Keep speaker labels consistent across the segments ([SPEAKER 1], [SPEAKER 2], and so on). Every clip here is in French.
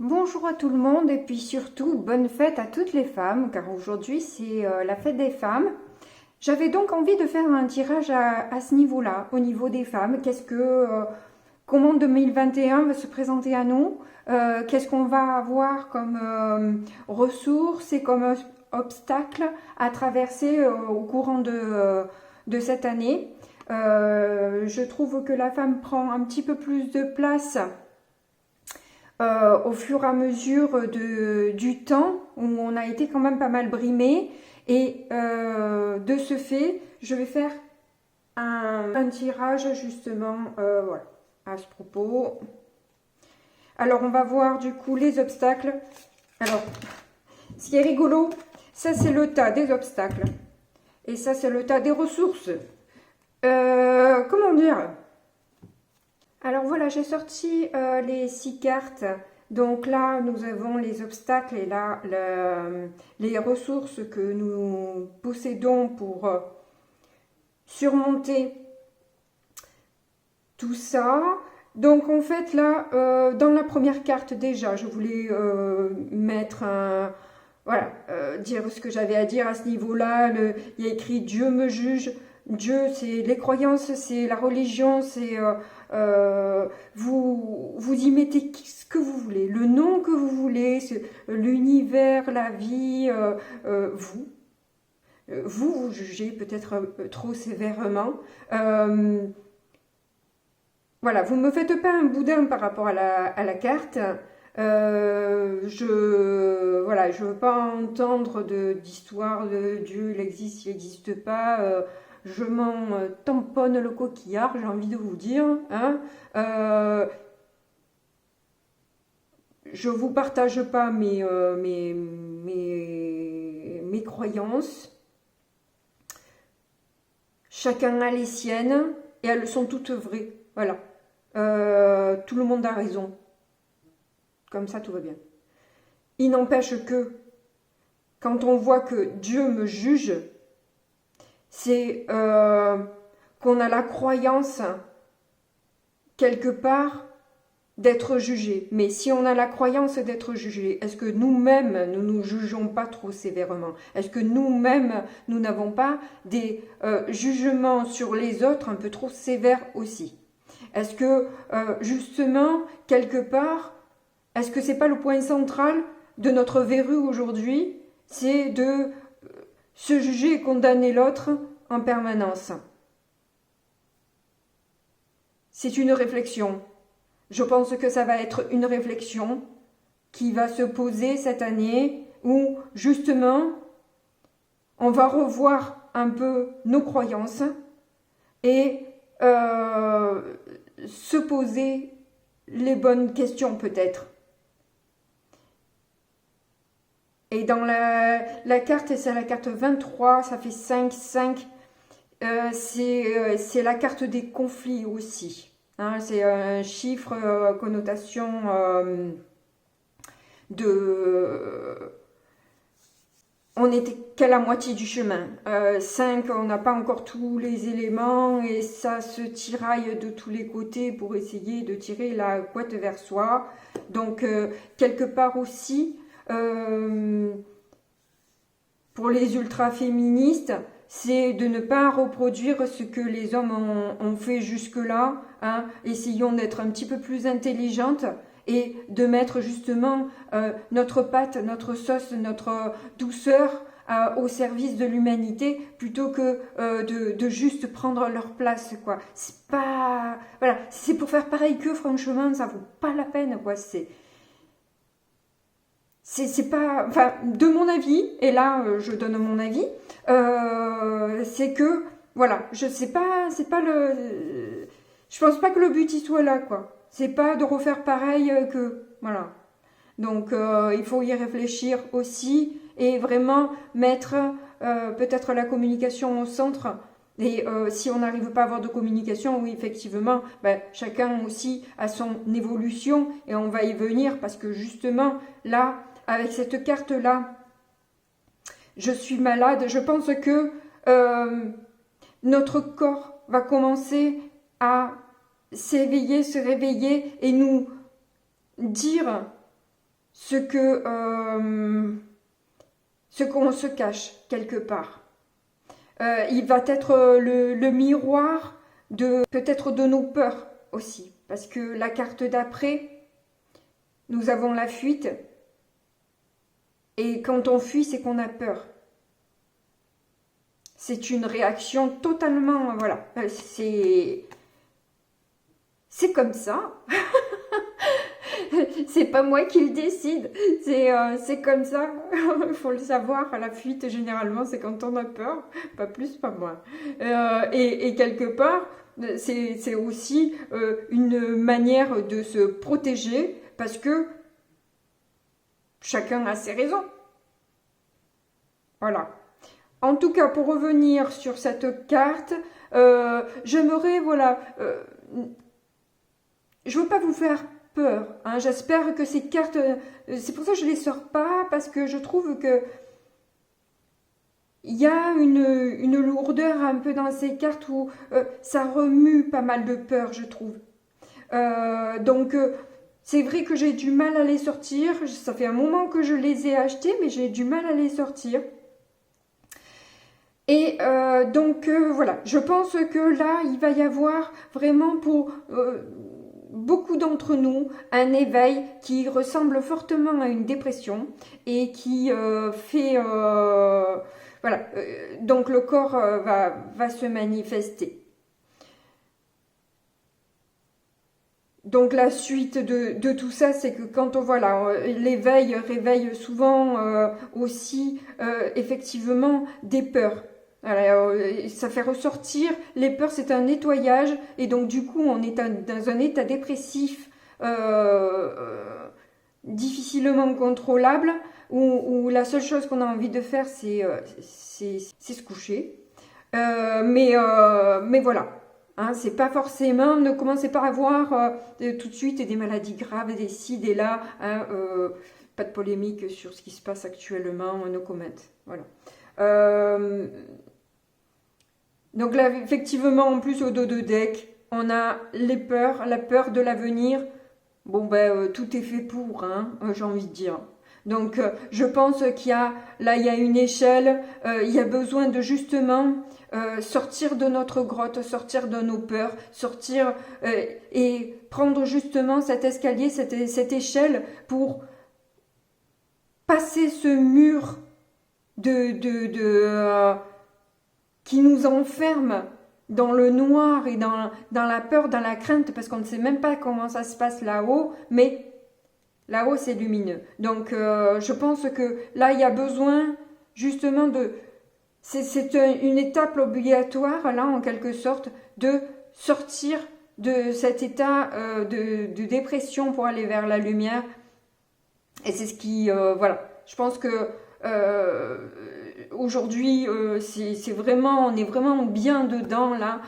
[SPEAKER 1] Bonjour à tout le monde et puis surtout bonne fête à toutes les femmes car aujourd'hui c'est la fête des femmes. J'avais donc envie de faire un tirage à ce niveau-là, au niveau des femmes. Comment 2021 va se présenter à nous? Qu'est-ce qu'on va avoir comme ressources et comme obstacles à traverser au courant de cette année? Je trouve que la femme prend un petit peu plus de place au fur et à mesure du temps où on a été quand même pas mal brimé. Et de ce fait, je vais faire un tirage justement voilà, à ce propos. Alors on va voir du coup les obstacles. Alors, ce qui est rigolo, ça c'est le tas des obstacles. Et ça c'est le tas des ressources. Comment dire? Alors voilà, j'ai sorti les 6 cartes. Donc là, nous avons les obstacles et là, les ressources que nous possédons pour surmonter tout ça. Donc en fait là, dans la première carte déjà, je voulais mettre un... Voilà, dire ce que j'avais à dire à ce niveau-là. Il y a écrit Dieu me juge. Dieu, c'est les croyances, c'est la religion, c'est vous y mettez ce que vous voulez, le nom que vous voulez, l'univers, la vie, vous jugez peut-être trop sévèrement. Voilà, vous ne me faites pas un boudin par rapport à la carte. Voilà, je veux pas entendre d'histoire de Dieu, il existe, il n'existe pas. Je m'en tamponne le coquillard, j'ai envie de vous dire. Hein. Je vous partage pas mes croyances. Chacun a les siennes et elles sont toutes vraies. Voilà. Tout le monde a raison. Comme ça, tout va bien. Il n'empêche que, quand on voit que Dieu me juge, c'est qu'on a la croyance, quelque part, d'être jugé. Mais si on a la croyance d'être jugé, est-ce que nous-mêmes, nous nous jugeons pas trop sévèrement? Est-ce que nous-mêmes, nous n'avons pas des jugements sur les autres un peu trop sévères aussi? Est-ce que, justement, quelque part, est-ce que c'est pas le point central de notre verrue aujourd'hui? C'est de se juger et condamner l'autre en permanence. C'est une réflexion. Je pense que ça va être une réflexion qui va se poser cette année où, justement, on va revoir un peu nos croyances et se poser les bonnes questions peut-être. Et dans la carte, c'est la carte 23, ça fait 5, 5. C'est la carte des conflits aussi. Hein, c'est un chiffre, connotation de... On n'était qu'à la moitié du chemin. 5, on n'a pas encore tous les éléments et ça se tiraille de tous les côtés pour essayer de tirer la couette vers soi. Donc, quelque part aussi, pour les ultra-féministes, c'est de ne pas reproduire ce que les hommes ont fait jusque-là. Hein. Essayons d'être un petit peu plus intelligentes et de mettre justement notre patte, notre sauce, notre douceur au service de l'humanité plutôt que de juste prendre leur place, quoi. C'est pas... Voilà, si c'est pour faire pareil qu'eux, franchement, ça vaut pas la peine, quoi. C'est pas, enfin, de mon avis, et là je donne mon avis, c'est que, voilà, je sais pas, c'est pas je pense pas que le but y soit là, quoi. C'est pas de refaire pareil que, voilà. Donc il faut y réfléchir aussi et vraiment mettre peut-être la communication au centre. Et si on n'arrive pas à avoir de communication, oui, effectivement, ben, chacun aussi a son évolution et on va y venir parce que justement, là, avec cette carte-là, je suis malade. Je pense que notre corps va commencer à s'éveiller, se réveiller et nous dire ce qu'on se cache quelque part. Il va être le miroir peut-être de nos peurs aussi, parce que la carte d'après, nous avons la fuite, et quand on fuit, c'est qu'on a peur. C'est une réaction totalement, voilà, c'est comme ça. C'est pas moi qui le décide, c'est comme ça. Il faut le savoir, la fuite, généralement, c'est quand on a peur, pas plus, pas moins. Et quelque part, c'est aussi une manière de se protéger, parce que chacun a ses raisons. Voilà. En tout cas, pour revenir sur cette carte, j'aimerais, voilà, je veux pas vous faire peur, hein. J'espère que ces cartes, c'est pour ça que je les sors pas, parce que je trouve que il y a une lourdeur un peu dans ces cartes où ça remue pas mal de peur, je trouve. Donc, c'est vrai que j'ai du mal à les sortir. Ça fait un moment que je les ai achetés, mais j'ai du mal à les sortir. Et donc, voilà, je pense que là, il va y avoir vraiment pour beaucoup d'entre nous un éveil qui ressemble fortement à une dépression et qui fait... voilà, donc le corps va se manifester. Donc la suite de tout ça, c'est que quand on voilà, l'éveil réveille souvent aussi effectivement des peurs. Voilà, ça fait ressortir les peurs, c'est un nettoyage et donc du coup on est dans un état dépressif difficilement contrôlable où la seule chose qu'on a envie de faire c'est se coucher. Mais voilà. Hein, c'est pas forcément, ne commencez pas à avoir tout de suite des maladies graves, des ci, des là. Hein, pas de polémique sur ce qui se passe actuellement, no comment. Voilà. Donc là, effectivement, en plus au dos de deck, on a les peurs, la peur de l'avenir. Bon, ben, tout est fait pour, hein, j'ai envie de dire. Donc, je pense qu'il y a, là, il y a une échelle, il y a besoin de justement sortir de notre grotte, sortir de nos peurs, sortir et prendre justement cet escalier, cette échelle pour passer ce mur qui nous enferme dans le noir et dans la peur, dans la crainte, parce qu'on ne sait même pas comment ça se passe là-haut, mais là-haut c'est lumineux. Donc je pense que là il y a besoin justement de... C'est une étape obligatoire, là en quelque sorte, de sortir de cet état de dépression pour aller vers la lumière. Et c'est ce qui... voilà, je pense que... aujourd'hui, c'est vraiment, on est vraiment bien dedans là.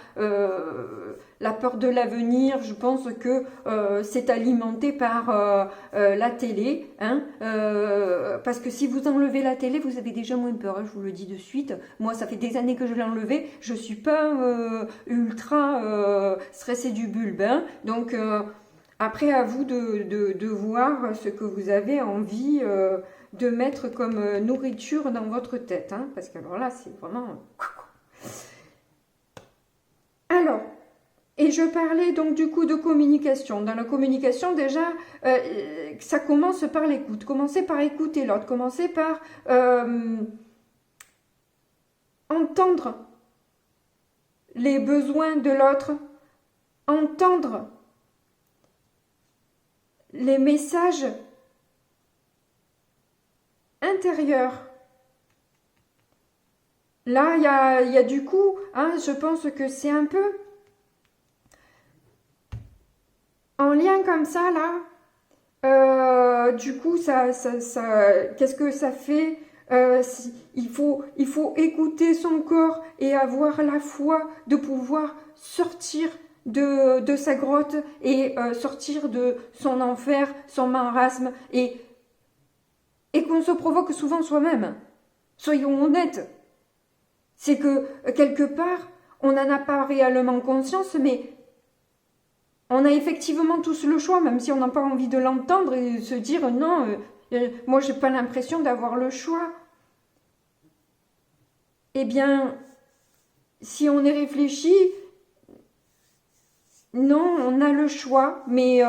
[SPEAKER 1] La peur de l'avenir, je pense que c'est alimenté par la télé, hein, parce que si vous enlevez la télé, vous avez déjà moins peur, hein, je vous le dis de suite. Moi, ça fait des années que je l'ai enlevé, je suis pas ultra stressée du bulbe, hein, donc après à vous de voir ce que vous avez envie de mettre comme nourriture dans votre tête, hein, parce que alors là, c'est vraiment... Alors, et je parlais donc du coup de communication. Dans la communication, déjà, ça commence par l'écoute. Commencez par écouter l'autre. Commencez par entendre les besoins de l'autre, entendre les messages intérieurs. Là, il y a du coup, hein, je pense que c'est un peu en lien comme ça, là. Du coup, qu'est-ce que ça fait? Il faut écouter son corps et avoir la foi de pouvoir sortir de sa grotte et sortir de son enfer, son marasme et qu'on se provoque souvent soi-même. Soyons honnêtes. C'est que quelque part, on n'en a pas réellement conscience, mais On a effectivement tous le choix, même si on n'a pas envie de l'entendre et se dire non, moi j'ai pas l'impression d'avoir le choix. Eh bien, si on y réfléchit, non, on a le choix, mais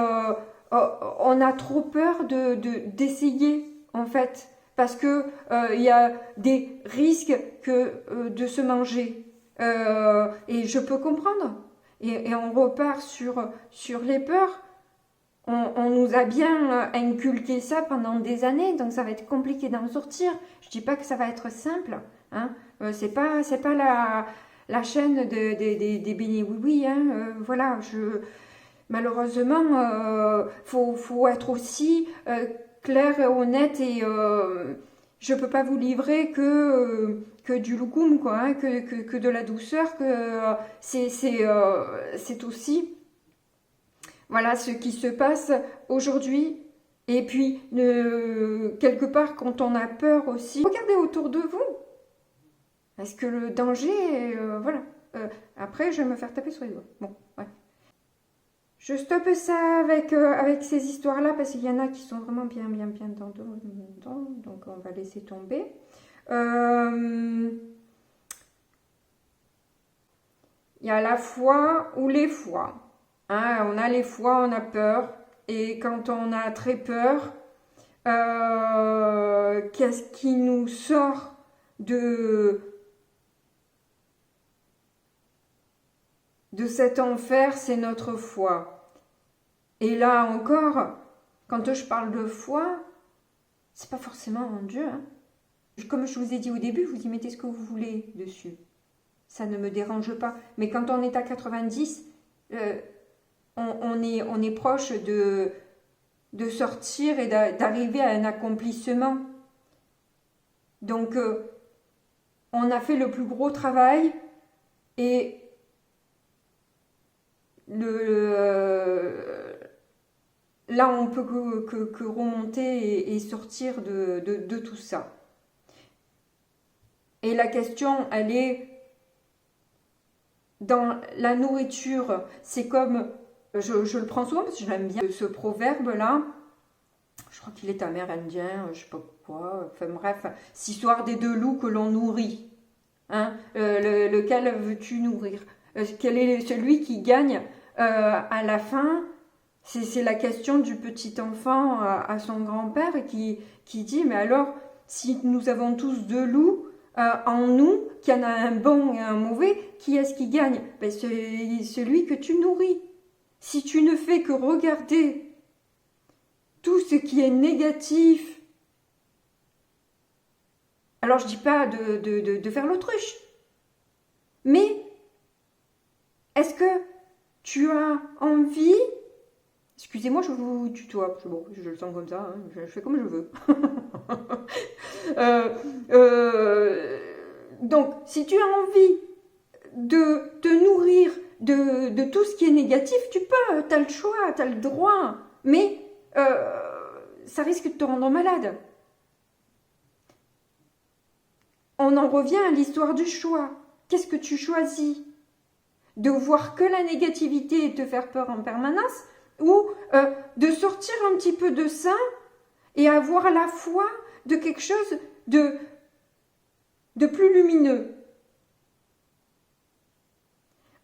[SPEAKER 1] on a trop peur d'essayer, en fait, parce que il y a des risques de se manger. Et je peux comprendre. Et on repart sur les peurs. On nous a bien inculqué ça pendant des années, donc ça va être compliqué d'en sortir. Je dis pas que ça va être simple, hein. C'est pas la chaîne des beignets oui-oui, hein. Voilà, malheureusement, faut être aussi clair et honnête et je peux pas vous livrer que du loukoum, quoi, hein, que de la douceur, que c'est aussi voilà ce qui se passe aujourd'hui. Et puis, quelque part, quand on a peur aussi, regardez autour de vous. Est-ce que le danger, voilà. Après, je vais me faire taper sur les doigts. Bon, ouais. Je stoppe ça avec ces histoires-là parce qu'il y en a qui sont vraiment bien dedans. Donc, on va laisser tomber. Il y a la foi ou les foi. Hein, on a les fois, on a peur. Et quand on a très peur, qu'est-ce qui nous sort de cet enfer? C'est notre foi. Et là encore, quand je parle de foi, c'est pas forcément en Dieu. Hein. Comme je vous ai dit au début, vous y mettez ce que vous voulez dessus. Ça ne me dérange pas. Mais quand on est à 90, on est proche de sortir et d'arriver à un accomplissement. Donc, on a fait le plus gros travail et là, on peut que remonter et sortir de tout ça. Et la question, elle est dans la nourriture. C'est comme, je le prends souvent parce que j'aime bien ce proverbe-là. Je crois qu'il est amérindien, je sais pas quoi. Enfin bref, cette histoire des deux loups que l'on nourrit. Hein, lequel veux-tu nourrir? Quel est celui qui gagne à la fin? C'est la question du petit enfant à son grand-père qui dit, mais alors, si nous avons tous deux loups en nous, qu'il y en a un bon et un mauvais, qui est-ce qui gagne? Ben, celui que tu nourris. Si tu ne fais que regarder tout ce qui est négatif, alors je dis pas de faire l'autruche, mais est-ce que tu as envie, excusez-moi je vous tutoie, bon, je le sens comme ça, hein, je fais comme je veux. Donc si tu as envie de te nourrir de tout ce qui est négatif, tu peux, tu as le choix, tu as le droit, mais ça risque de te rendre malade. On en revient à l'histoire du choix. Qu'est-ce que tu choisis? De voir que la négativité et te faire peur en permanence, ou de sortir un petit peu de ça et avoir la foi de quelque chose de plus lumineux.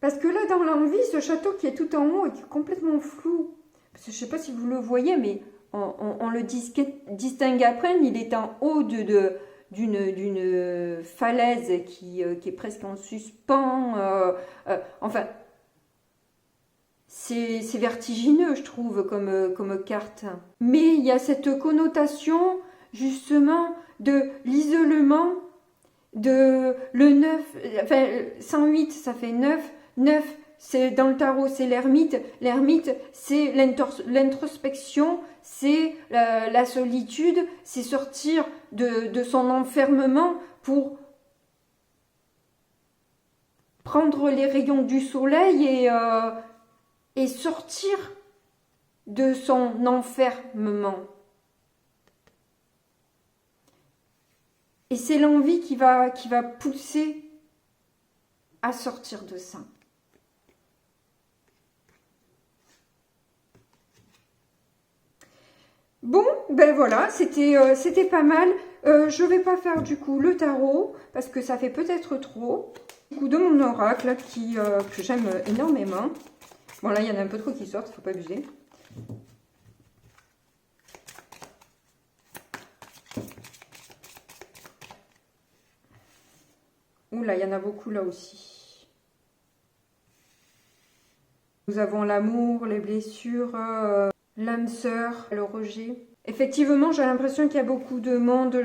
[SPEAKER 1] Parce que là, dans l'envie, ce château qui est tout en haut et qui est complètement flou, parce que je ne sais pas si vous le voyez, mais on le distingue après, il est en haut d'une falaise qui est presque en suspens. Enfin, c'est vertigineux, je trouve, comme carte. Mais il y a cette connotation, justement, de l'isolement, de le 9, enfin, 108, ça fait 9. 9, c'est dans le tarot, c'est l'ermite. L'ermite, c'est l'introspection, c'est la solitude, c'est sortir de son enfermement pour prendre les rayons du soleil et sortir de son enfermement. Et c'est l'envie qui va pousser à sortir de ça. Bon, ben voilà, c'était pas mal. Je vais pas faire du coup le tarot parce que ça fait peut-être trop. Du coup de mon oracle que j'aime énormément. Bon là il y en a un peu trop qui sortent, faut pas abuser. Oula, il y en a beaucoup là aussi. Nous avons l'amour, les blessures, l'âme sœur, le rejet. Effectivement, j'ai l'impression qu'il y a beaucoup de monde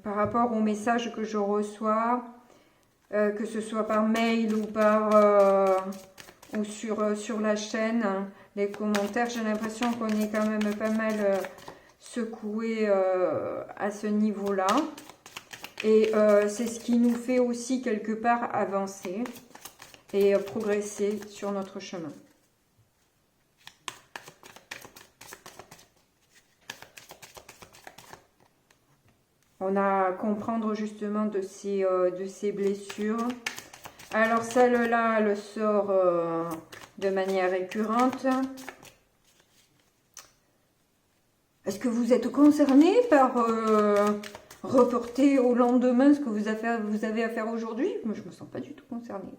[SPEAKER 1] par rapport aux messages que je reçois, que ce soit par mail ou ou sur la chaîne, hein, les commentaires. J'ai l'impression qu'on est quand même pas mal secoué à ce niveau-là. Et c'est ce qui nous fait aussi quelque part avancer et progresser sur notre chemin. On a à comprendre justement de ces blessures. Alors celle-là, elle sort de manière récurrente. Est-ce que vous êtes concerné par reporter au lendemain ce que vous avez à faire aujourd'hui? Moi, je ne me sens pas du tout concernée.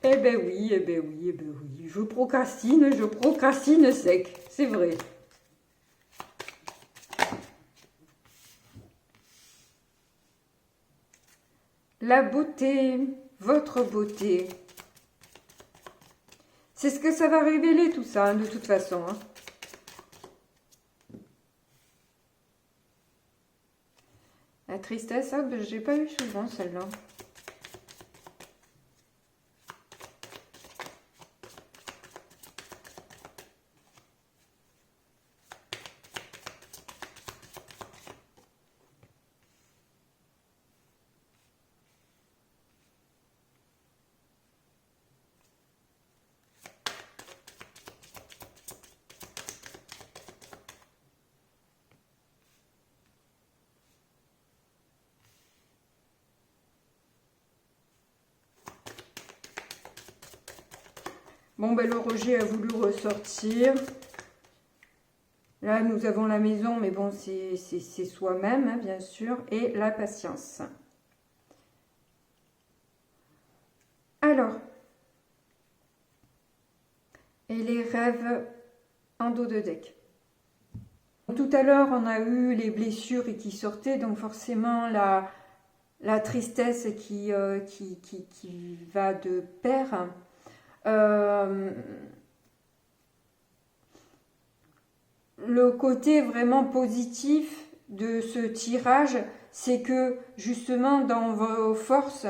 [SPEAKER 1] Eh ben oui, eh ben oui, eh ben oui. Je procrastine sec, c'est vrai. La beauté, votre beauté. C'est ce que ça va révéler tout ça, hein, de toute façon. Hein. La tristesse, ah, ben, j'ai pas eu souvent celle-là. Bon, ben, le rejet a voulu ressortir. Là, nous avons la maison, mais bon, c'est soi-même, hein, bien sûr. Et la patience. Alors, et les rêves en dos de deck. Tout à l'heure, on a eu les blessures qui sortaient, donc forcément la tristesse qui va de pair. Le côté vraiment positif de ce tirage, c'est que justement dans vos forces,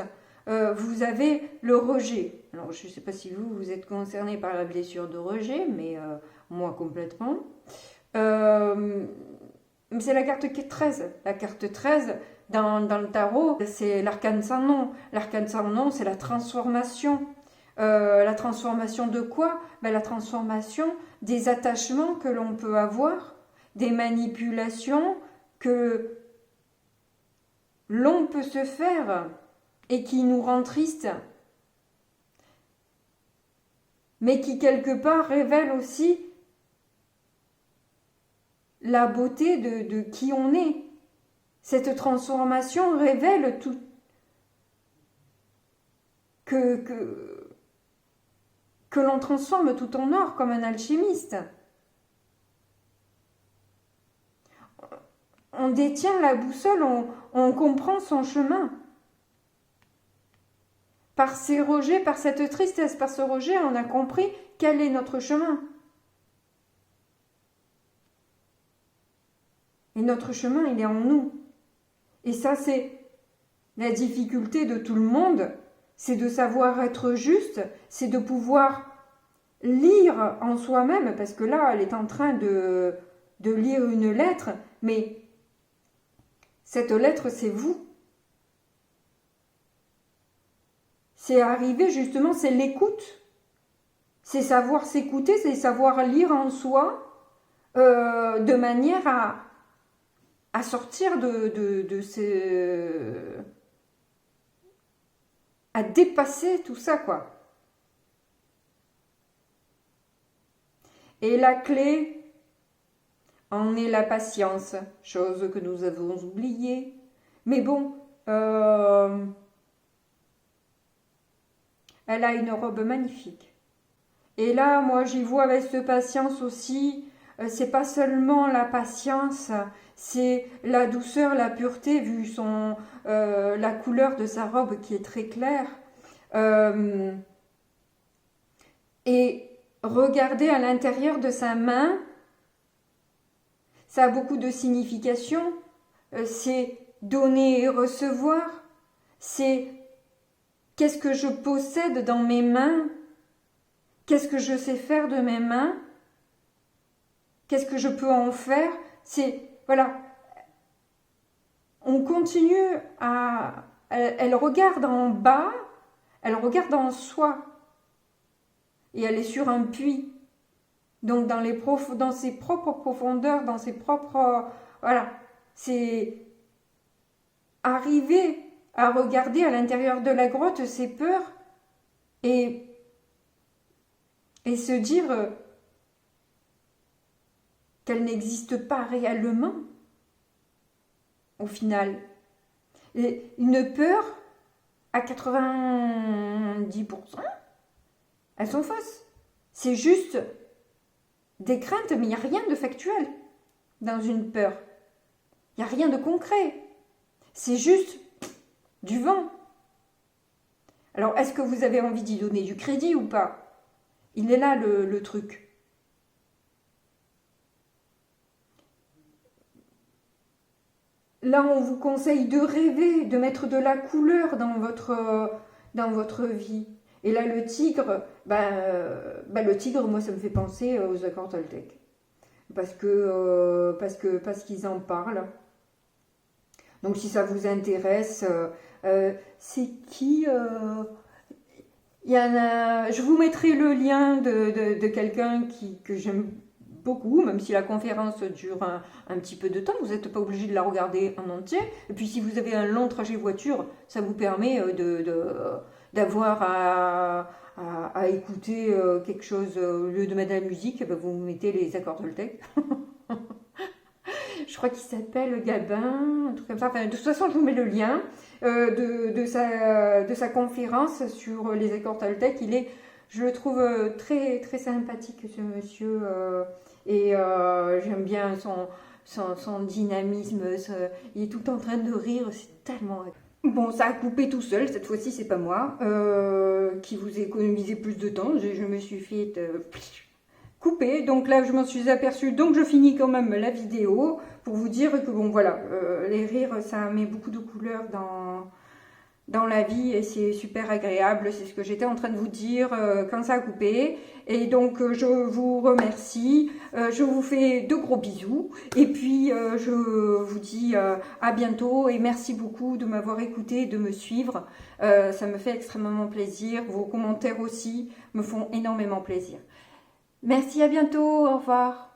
[SPEAKER 1] vous avez le rejet. Alors je ne sais pas si vous êtes concerné par la blessure de rejet, mais moi complètement. C'est la carte 13. La carte 13, dans le tarot, c'est l'arcane sans nom. L'arcane sans nom, c'est la transformation. La transformation de quoi? Ben, la transformation des attachements que l'on peut avoir, des manipulations que l'on peut se faire et qui nous rend tristes, mais qui quelque part révèlent aussi la beauté de qui on est. Cette transformation révèle tout que l'on transforme tout en or comme un alchimiste. On détient la boussole, on comprend son chemin. Par ces rejets, par cette tristesse, par ce rejet, on a compris quel est notre chemin. Et notre chemin, il est en nous. Et ça, c'est la difficulté de tout le monde, c'est de savoir être juste, c'est de pouvoir lire en soi-même, parce que là, elle est en train de lire une lettre, mais cette lettre, c'est vous. C'est arriver justement, c'est l'écoute. C'est savoir s'écouter, c'est savoir lire en soi de manière à sortir de à dépasser tout ça, quoi. Et la clé en est la patience, chose que nous avons oubliée. Mais bon, elle a une robe magnifique. Et là, moi, j'y vois avec cette patience aussi, c'est pas seulement la patience, c'est la douceur, la pureté, vu la couleur de sa robe qui est très claire. Et regardez à l'intérieur de sa main, ça a beaucoup de signification. C'est donner et recevoir. C'est qu'est-ce que je possède dans mes mains? Qu'est-ce que je sais faire de mes mains? Qu'est-ce que je peux en faire? C'est, voilà, on continue à... Elle regarde en bas, elle regarde en soi. Et elle est sur un puits. Donc dans ses propres profondeurs, dans ses propres... Voilà, c'est arriver à regarder à l'intérieur de la grotte ses peurs et se dire qu'elles n'existent pas réellement au final. Et une peur, à 90%, elles sont fausses. C'est juste des craintes, mais il n'y a rien de factuel dans une peur. Il n'y a rien de concret. C'est juste du vent. Alors, est-ce que vous avez envie d'y donner du crédit ou pas? Il est là le truc. Là, on vous conseille de rêver, de mettre de la couleur dans votre vie. Et là, le tigre, le tigre, moi, ça me fait penser aux accords Toltec. Parce qu'ils en parlent. Donc, si ça vous intéresse, c'est qui il y en a, je vous mettrai le lien de quelqu'un que j'aime beaucoup, même si la conférence dure un petit peu de temps, vous n'êtes pas obligé de la regarder en entier. Et puis si vous avez un long trajet voiture, ça vous permet d'avoir à écouter quelque chose au lieu de mettre de la musique, vous mettez les accords Toltec. Je crois qu'il s'appelle Gabin, un truc comme ça. Enfin, de toute façon, je vous mets le lien de sa conférence sur les accords Toltec. Je le trouve très, très sympathique, ce monsieur. Et j'aime bien son dynamisme. Il est tout en train de rire. C'est tellement... Bon, ça a coupé tout seul. Cette fois-ci, c'est pas moi qui vous ai économisé plus de temps. Je me suis fait... coupé, donc là je m'en suis aperçue, donc je finis quand même la vidéo pour vous dire que bon voilà, les rires ça met beaucoup de couleurs dans la vie et c'est super agréable, c'est ce que j'étais en train de vous dire quand ça a coupé. Et donc je vous remercie, je vous fais de gros bisous et puis je vous dis à bientôt et merci beaucoup de m'avoir écouté, de me suivre, ça me fait extrêmement plaisir, vos commentaires aussi me font énormément plaisir. Merci, à bientôt, au revoir.